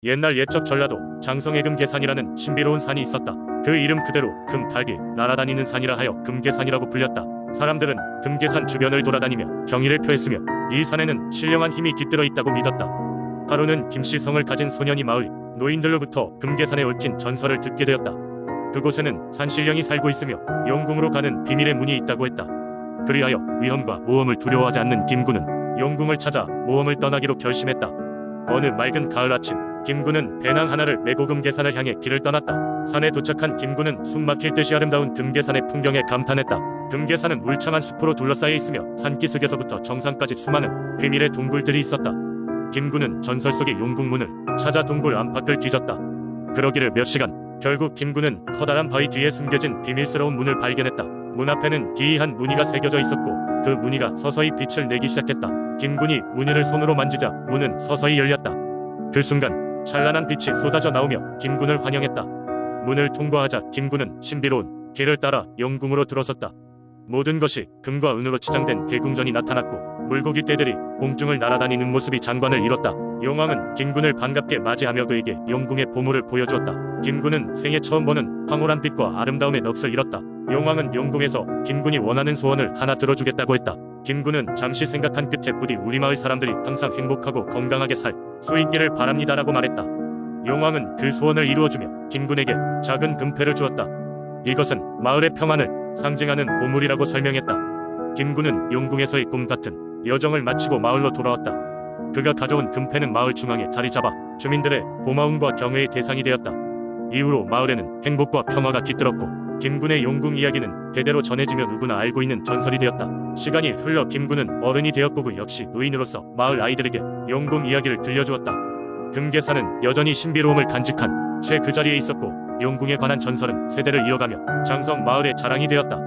옛날 옛적 전라도 장성의 금계산이라는 신비로운 산이 있었다. 그 이름 그대로 금, 닭이 날아다니는 산이라 하여 금계산이라고 불렸다. 사람들은 금계산 주변을 돌아다니며 경의를 표했으며 이 산에는 신령한 힘이 깃들어 있다고 믿었다. 하루는 김씨성을 가진 소년이 마을 노인들로부터 금계산에 얽힌 전설을 듣게 되었다. 그곳에는 산신령이 살고 있으며 용궁으로 가는 비밀의 문이 있다고 했다. 그리하여 위험과 모험을 두려워하지 않는 김군은 용궁을 찾아 모험을 떠나기로 결심했다. 어느 맑은 가을 아침, 김군은 배낭 하나를 메고 금계산을 향해 길을 떠났다. 산에 도착한 김군은 숨 막힐 듯이 아름다운 금계산의 풍경에 감탄했다. 금계산은 울창한 숲으로 둘러싸여 있으며 산기슭에서부터 정상까지 수많은 비밀의 동굴들이 있었다. 김군은 전설 속의 용궁문을 찾아 동굴 안팎을 뒤졌다. 그러기를 몇 시간, 결국 김군은 커다란 바위 뒤에 숨겨진 비밀스러운 문을 발견했다. 문 앞에는 기이한 무늬가 새겨져 있었고 그 무늬가 서서히 빛을 내기 시작했다. 김군이 무늬를 손으로 만지자 문은 서서히 열렸다. 그 순간 찬란한 빛이 쏟아져 나오며 김군을 환영했다. 문을 통과하자 김군은 신비로운 길을 따라 용궁으로 들어섰다. 모든 것이 금과 은으로 치장된 대궁전이 나타났고 물고기 떼들이 공중을 날아다니는 모습이 장관을 이뤘다. 용왕은 김군을 반갑게 맞이하며 그에게 용궁의 보물을 보여주었다. 김군은 생애 처음 보는 황홀한 빛과 아름다움의 넋을 잃었다. 용왕은 용궁에서 김군이 원하는 소원을 하나 들어주겠다고 했다. 김군은 잠시 생각한 끝에 부디 우리 마을 사람들이 항상 행복하고 건강하게 살 수 있기를 바랍니다라고 말했다. 용왕은 그 소원을 이루어주며 김군에게 작은 금패를 주었다. 이것은 마을의 평안을 상징하는 보물이라고 설명했다. 김군은 용궁에서의 꿈 같은 여정을 마치고 마을로 돌아왔다. 그가 가져온 금패는 마을 중앙에 자리 잡아 주민들의 고마움과 경외의 대상이 되었다. 이후로 마을에는 행복과 평화가 깃들었고 김군의 용궁 이야기는 대대로 전해지며 누구나 알고 있는 전설이 되었다. 시간이 흘러 김군은 어른이 되었고 그 역시 의인으로서 마을 아이들에게 용궁 이야기를 들려주었다. 금계산은 여전히 신비로움을 간직한 채 그 자리에 있었고 용궁에 관한 전설은 세대를 이어가며 장성 마을의 자랑이 되었다.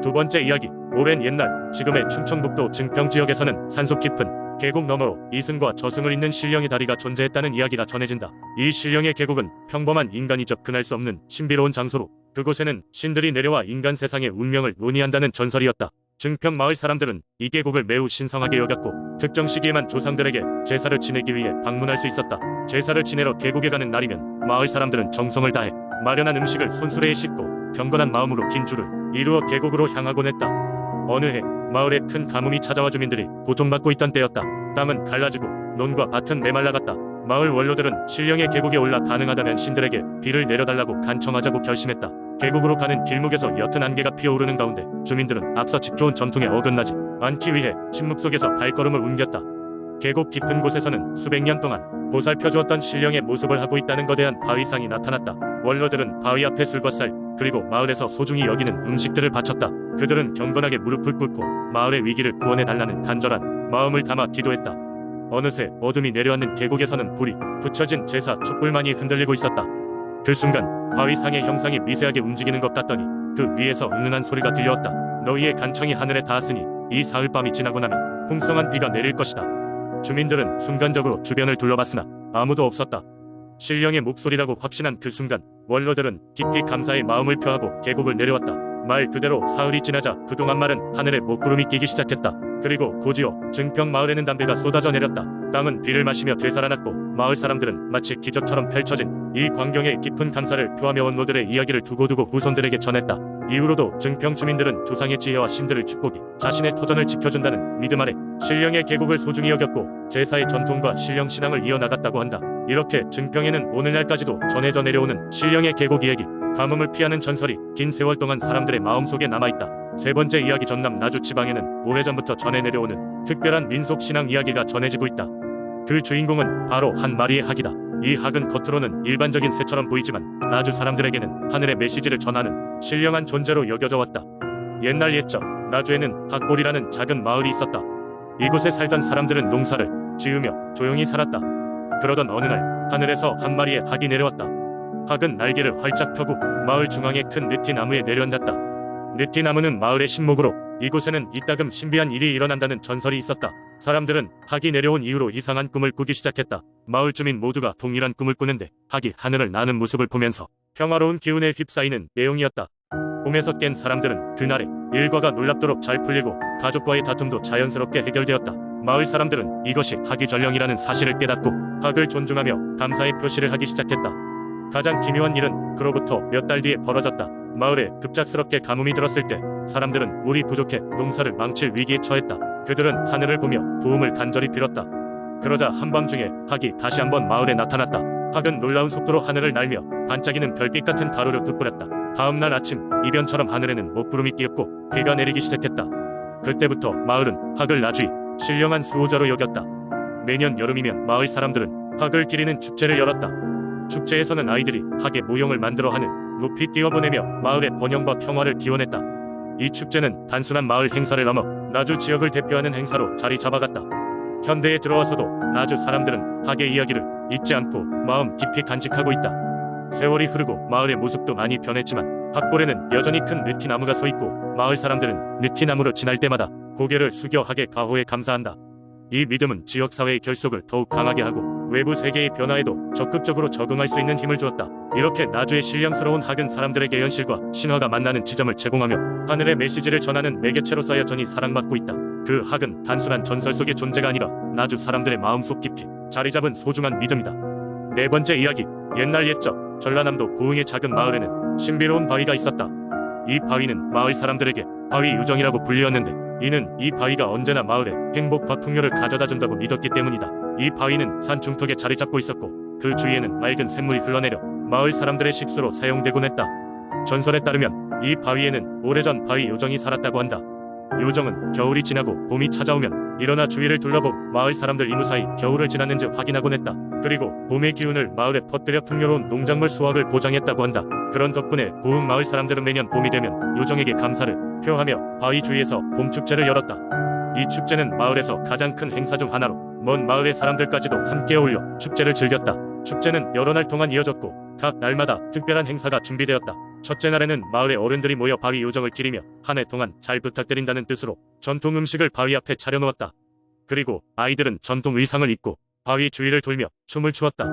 두 번째 이야기, 오랜 옛날 지금의 충청북도 증평 지역에서는 산속 깊은 계곡 너머로 이승과 저승을 잇는 신령의 다리가 존재했다는 이야기가 전해진다. 이 신령의 계곡은 평범한 인간이 접근할 수 없는 신비로운 장소로 그곳에는 신들이 내려와 인간 세상의 운명을 논의한다는 전설이었다. 증평 마을 사람들은 이 계곡을 매우 신성하게 여겼고 특정 시기에만 조상들에게 제사를 지내기 위해 방문할 수 있었다. 제사를 지내러 계곡에 가는 날이면 마을 사람들은 정성을 다해 마련한 음식을 손수레에 싣고 경건한 마음으로 긴 줄을 이루어 계곡으로 향하곤 했다. 어느 해 마을에 큰 가뭄이 찾아와 주민들이 고통받고 있던 때였다. 땅은 갈라지고 논과 밭은 메말라갔다. 마을 원로들은 신령의 계곡에 올라 가능하다면 신들에게 비를 내려달라고 간청하자고 결심했다. 계곡으로 가는 길목에서 옅은 안개가 피어오르는 가운데 주민들은 앞서 지켜온 전통에 어긋나지 않기 위해 침묵 속에서 발걸음을 옮겼다. 계곡 깊은 곳에서는 수백 년 동안 보살펴주었던 신령의 모습을 하고 있다는 거대한 바위상이 나타났다. 원로들은 바위 앞에 술과 쌀 그리고 마을에서 소중히 여기는 음식들을 바쳤다. 그들은 경건하게 무릎을 꿇고 마을의 위기를 구원해달라는 간절한 마음을 담아 기도했다. 어느새 어둠이 내려앉는 계곡에서는 불이 붙여진 제사 촛불만이 흔들리고 있었다. 그 순간 바위상의 형상이 미세하게 움직이는 것 같더니 그 위에서 은은한 소리가 들려왔다. 너희의 간청이 하늘에 닿았으니 이 사흘밤이 지나고 나면 풍성한 비가 내릴 것이다. 주민들은 순간적으로 주변을 둘러봤으나 아무도 없었다. 신령의 목소리라고 확신한 그 순간 원로들은 깊이 감사의 마음을 표하고 계곡을 내려왔다. 말 그대로 사흘이 지나자 그동안 마른 하늘에 먹구름이 끼기 시작했다. 그리고 곧이어 증평 마을에는 담비가 쏟아져 내렸다. 땅은 비를 마시며 되살아났고 마을 사람들은 마치 기적처럼 펼쳐진 이 광경에 깊은 감사를 표하며 원로들의 이야기를 두고두고 후손들에게 전했다. 이후로도 증평 주민들은 조상의 지혜와 신들의 축복이 자신의 터전을 지켜준다는 믿음 아래 신령의 계곡을 소중히 여겼고 제사의 전통과 신령 신앙을 이어나갔다고 한다. 이렇게 증평에는 오늘날까지도 전해져 내려오는 신령의 계곡 이야기, 가뭄을 피하는 전설이 긴 세월 동안 사람들의 마음속에 남아있다. 세 번째 이야기, 전남 나주 지방에는 오래전부터 전해 내려오는 특별한 민속 신앙 이야기가 전해지고 있다. 그 주인공은 바로 한 마리의 학이다. 이 학은 겉으로는 일반적인 새처럼 보이지만 나주 사람들에게는 하늘의 메시지를 전하는 신령한 존재로 여겨져 왔다. 옛날 옛적 나주에는 학골이라는 작은 마을이 있었다. 이곳에 살던 사람들은 농사를 지으며 조용히 살았다. 그러던 어느 날 하늘에서 한 마리의 학이 내려왔다. 학은 날개를 활짝 펴고 마을 중앙의 큰 느티나무에 내려앉았다. 느티나무는 마을의 신목으로 이곳에는 이따금 신비한 일이 일어난다는 전설이 있었다. 사람들은 학이 내려온 이후로 이상한 꿈을 꾸기 시작했다. 마을 주민 모두가 동일한 꿈을 꾸는데 학이 하늘을 나는 모습을 보면서 평화로운 기운에 휩싸이는 내용이었다. 꿈에서 깬 사람들은 그날의 일과가 놀랍도록 잘 풀리고 가족과의 다툼도 자연스럽게 해결되었다. 마을 사람들은 이것이 학이 전령이라는 사실을 깨닫고 학을 존중하며 감사의 표시를 하기 시작했다. 가장 기묘한 일은 그로부터 몇 달 뒤에 벌어졌다. 마을에 급작스럽게 가뭄이 들었을 때 사람들은 물이 부족해 농사를 망칠 위기에 처했다. 그들은 하늘을 보며 도움을 간절히 빌었다. 그러자 한밤중에 학이 다시 한번 마을에 나타났다. 학은 놀라운 속도로 하늘을 날며 반짝이는 별빛 같은 가루를 흩뿌렸다. 다음날 아침 이변처럼 하늘에는 먹구름이 띄었고 비가 내리기 시작했다. 그때부터 마을은 학을 나주히 신령한 수호자로 여겼다. 매년 여름이면 마을 사람들은 학을 기리는 축제를 열었다. 축제에서는 아이들이 학의 모형을 만들어 하늘 높이 띄워보내며 마을의 번영과 평화를 기원했다. 이 축제는 단순한 마을 행사를 넘어 나주 지역을 대표하는 행사로 자리 잡아갔다. 현대에 들어와서도 나주 사람들은 학의 이야기를 잊지 않고 마음 깊이 간직하고 있다. 세월이 흐르고 마을의 모습도 많이 변했지만 학골에는 여전히 큰 느티나무가 서있고 마을 사람들은 느티나무로 지날 때마다 고개를 숙여 학의 가호에 감사한다. 이 믿음은 지역사회의 결속을 더욱 강하게 하고 외부 세계의 변화에도 적극적으로 적응할 수 있는 힘을 주었다. 이렇게 나주의 신령스러운 학은 사람들에게 현실과 신화가 만나는 지점을 제공하며 하늘의 메시지를 전하는 매개체로서 여전히 사랑받고 있다. 그 학은 단순한 전설 속의 존재가 아니라 나주 사람들의 마음속 깊이 자리잡은 소중한 믿음이다. 네 번째 이야기. 옛날 옛적 전라남도 고흥의 작은 마을에는 신비로운 바위가 있었다. 이 바위는 마을 사람들에게 바위 요정이라고 불리었는데 이는 이 바위가 언제나 마을에 행복과 풍요를 가져다 준다고 믿었기 때문이다. 이 바위는 산 중턱에 자리 잡고 있었고 그 주위에는 맑은 샘물이 흘러내려 마을 사람들의 식수로 사용되곤 했다. 전설에 따르면 이 바위에는 오래전 바위 요정이 살았다고 한다. 요정은 겨울이 지나고 봄이 찾아오면 일어나 주위를 둘러보고 마을 사람들 이무 사이 겨울을 지났는지 확인하곤 했다. 그리고 봄의 기운을 마을에 퍼뜨려 풍요로운 농작물 수확을 보장했다고 한다. 그런 덕분에 고흥 마을 사람들은 매년 봄이 되면 요정에게 감사를 표하며 바위 주위에서 봄축제를 열었다. 이 축제는 마을에서 가장 큰 행사 중 하나로 먼 마을의 사람들까지도 함께 어울려 축제를 즐겼다. 축제는 여러 날 동안 이어졌고 각 날마다 특별한 행사가 준비되었다. 첫째 날에는 마을의 어른들이 모여 바위 요정을 기리며 한 해 동안 잘 부탁드린다는 뜻으로 전통 음식을 바위 앞에 차려놓았다. 그리고 아이들은 전통 의상을 입고 바위 주위를 돌며 춤을 추었다.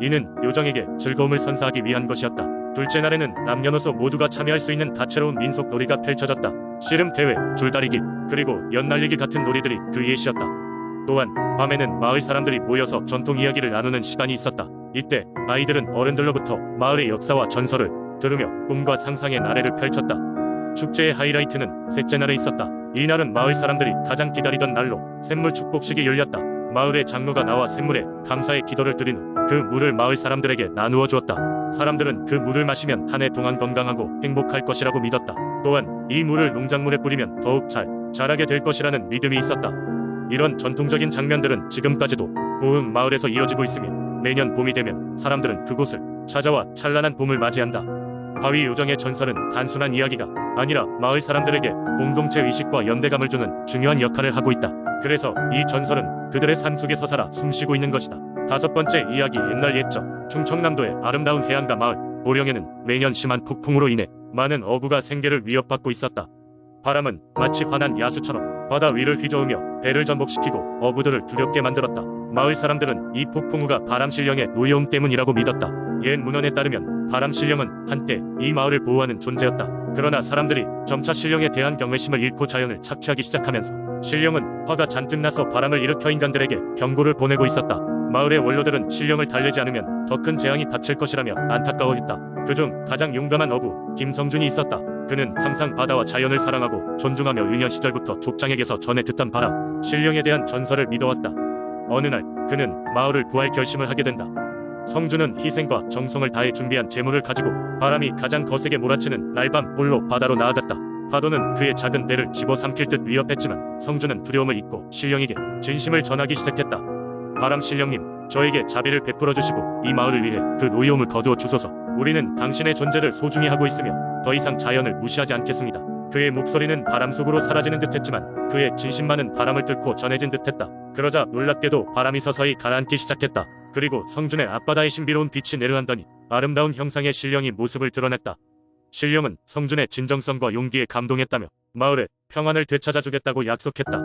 이는 요정에게 즐거움을 선사하기 위한 것이었다. 둘째 날에는 남녀노소 모두가 참여할 수 있는 다채로운 민속 놀이가 펼쳐졌다. 씨름 대회, 줄다리기, 그리고 연날리기 같은 놀이들이 그 예시였다. 또한 밤에는 마을 사람들이 모여서 전통 이야기를 나누는 시간이 있었다. 이때 아이들은 어른들로부터 마을의 역사와 전설을 들으며 꿈과 상상의 나래를 펼쳤다. 축제의 하이라이트는 셋째 날에 있었다. 이 날은 마을 사람들이 가장 기다리던 날로 샘물 축복식이 열렸다. 마을의 장로가 나와 샘물에 감사의 기도를 드린 후 그 물을 마을 사람들에게 나누어 주었다. 사람들은 그 물을 마시면 한 해 동안 건강하고 행복할 것이라고 믿었다. 또한 이 물을 농작물에 뿌리면 더욱 잘 자라게 될 것이라는 믿음이 있었다. 이런 전통적인 장면들은 지금까지도 고흥 마을에서 이어지고 있으며 매년 봄이 되면 사람들은 그곳을 찾아와 찬란한 봄을 맞이한다. 바위 요정의 전설은 단순한 이야기가 아니라 마을 사람들에게 공동체 의식과 연대감을 주는 중요한 역할을 하고 있다. 그래서 이 전설은 그들의 삶 속에서 살아 숨쉬고 있는 것이다. 다섯 번째 이야기. 옛날 옛적 충청남도의 아름다운 해안가 마을 보령에는 매년 심한 폭풍으로 인해 많은 어부가 생계를 위협받고 있었다. 바람은 마치 환한 야수처럼 바다 위를 휘저으며 배를 전복시키고 어부들을 두렵게 만들었다. 마을 사람들은 이 폭풍우가 바람신령의 노여움 때문이라고 믿었다. 옛 문헌에 따르면 바람신령은 한때 이 마을을 보호하는 존재였다. 그러나 사람들이 점차 신령에 대한 경외심을 잃고 자연을 착취하기 시작하면서 신령은 화가 잔뜩 나서 바람을 일으켜 인간들에게 경고를 보내고 있었다. 마을의 원로들은 신령을 달래지 않으면 더 큰 재앙이 닥칠 것이라며 안타까워했다. 그중 가장 용감한 어부 김성준이 있었다. 그는 항상 바다와 자연을 사랑하고 존중하며 유년 시절부터 족장에게서 전해 듣던 바람 신령에 대한 전설을 믿어왔다. 어느 날 그는 마을을 구할 결심을 하게 된다. 성준은 희생과 정성을 다해 준비한 재물을 가지고 바람이 가장 거세게 몰아치는 날밤 홀로 바다로 나아갔다. 파도는 그의 작은 배를 집어삼킬 듯 위협했지만 성준은 두려움을 잊고 신령에게 진심을 전하기 시작했다. 바람 신령님, 저에게 자비를 베풀어 주시고 이 마을을 위해 그 노여움을 거두어 주소서. 우리는 당신의 존재를 소중히 하고 있으며 더 이상 자연을 무시하지 않겠습니다. 그의 목소리는 바람 속으로 사라지는 듯했지만 그의 진심만은 바람을 뚫고 전해진 듯했다. 그러자 놀랍게도 바람이 서서히 가라앉기 시작했다. 그리고 성준의 앞바다에 신비로운 빛이 내려앉더니 아름다운 형상의 신령이 모습을 드러냈다. 신령은 성준의 진정성과 용기에 감동했다며 마을에 평안을 되찾아주겠다고 약속했다.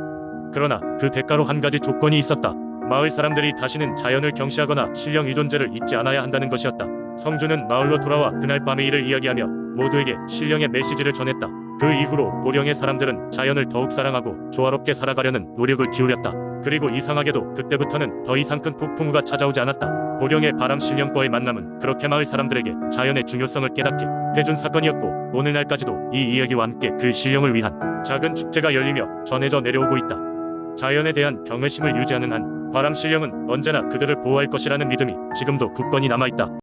그러나 그 대가로 한 가지 조건이 있었다. 마을 사람들이 다시는 자연을 경시하거나 신령 이 존재를 잊지 않아야 한다는 것이었다. 성준은 마을로 돌아와 그날 밤의 일을 이야기하며 모두에게 신령의 메시지를 전했다. 그 이후로 보령의 사람들은 자연을 더욱 사랑하고 조화롭게 살아가려는 노력을 기울였다. 그리고 이상하게도 그때부터는 더 이상 큰 폭풍우가 찾아오지 않았다. 보령의 바람 신령과의 만남은 그렇게 마을 사람들에게 자연의 중요성을 깨닫게 해준 사건이었고, 오늘날까지도 이 이야기와 함께 그 신령을 위한 작은 축제가 열리며 전해져 내려오고 있다. 자연에 대한 경외심을 유지하는 한 바람 신령은 언제나 그들을 보호할 것이라는 믿음이 지금도 굳건히 남아있다.